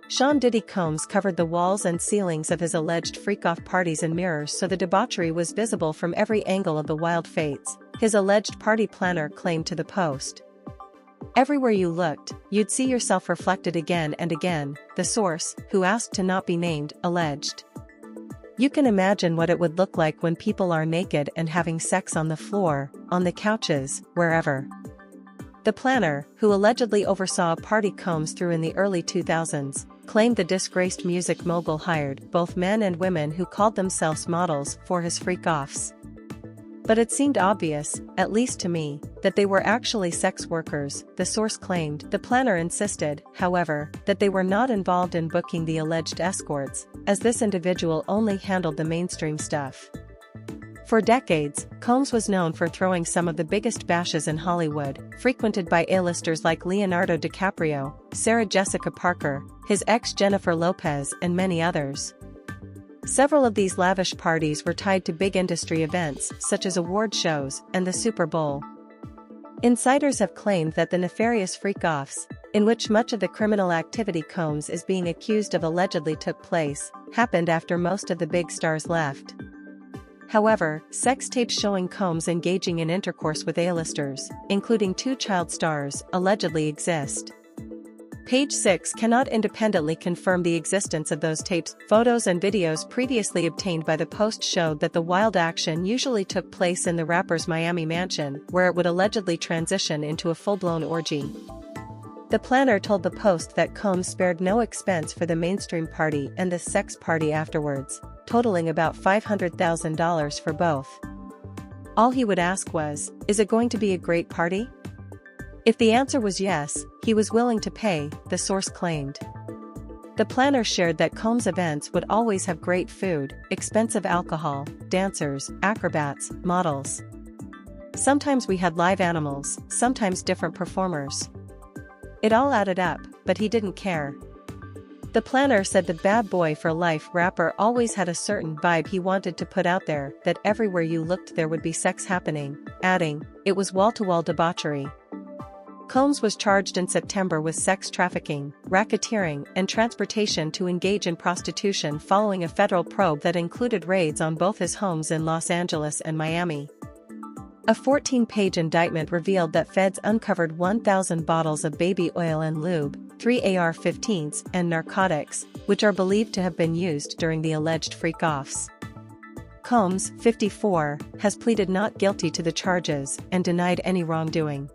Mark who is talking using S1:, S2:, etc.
S1: Sean Diddy Combs covered the walls and ceilings of his alleged freak-off parties in mirrors so the debauchery was visible from every angle of the wild fates, his alleged party planner claimed to the Post. Everywhere you looked, you'd see yourself reflected again and again, the source, who asked to not be named, alleged. You can imagine what it would look like when people are naked and having sex on the floor, on the couches, wherever. The planner, who allegedly oversaw a party Combs threw in the early 2000s, claimed the disgraced music mogul hired both men and women who called themselves models for his freak-offs. But it seemed obvious, at least to me, that they were actually sex workers, the source claimed. The planner insisted, however, that they were not involved in booking the alleged escorts, as this individual only handled the mainstream stuff. For decades, Combs was known for throwing some of the biggest bashes in Hollywood, frequented by A-listers like Leonardo DiCaprio, Sarah Jessica Parker, his ex Jennifer Lopez and many others. Several of these lavish parties were tied to big industry events such as award shows and the Super Bowl. Insiders have claimed that the nefarious freak-offs, in which much of the criminal activity Combs is being accused of allegedly took place, happened after most of the big stars left. However, sex tapes showing Combs engaging in intercourse with A-listers, including 2 child stars, allegedly exist. Page 6 cannot independently confirm the existence of those tapes. Photos and videos previously obtained by the Post showed that the wild action usually took place in the rapper's Miami mansion, where it would allegedly transition into a full-blown orgy. The planner told the Post that Combs spared no expense for the mainstream party and the sex party afterwards, totaling about $500,000 for both. All he would ask was, "Is it going to be a great party?" If the answer was yes, he was willing to pay, the source claimed. The planner shared that Combs' events would always have great food, expensive alcohol, dancers, acrobats, models. Sometimes we had live animals, sometimes different performers. It all added up, but he didn't care. The planner said the bad boy for life rapper always had a certain vibe he wanted to put out there, that everywhere you looked there would be sex happening, adding, "It was wall-to-wall debauchery." Combs was charged in September with sex trafficking, racketeering, and transportation to engage in prostitution following a federal probe that included raids on both his homes in Los Angeles and Miami. A 14-page indictment revealed that feds uncovered 1,000 bottles of baby oil and lube, 3 AR-15s, and narcotics, which are believed to have been used during the alleged freak-offs. Combs, 54, has pleaded not guilty to the charges and denied any wrongdoing.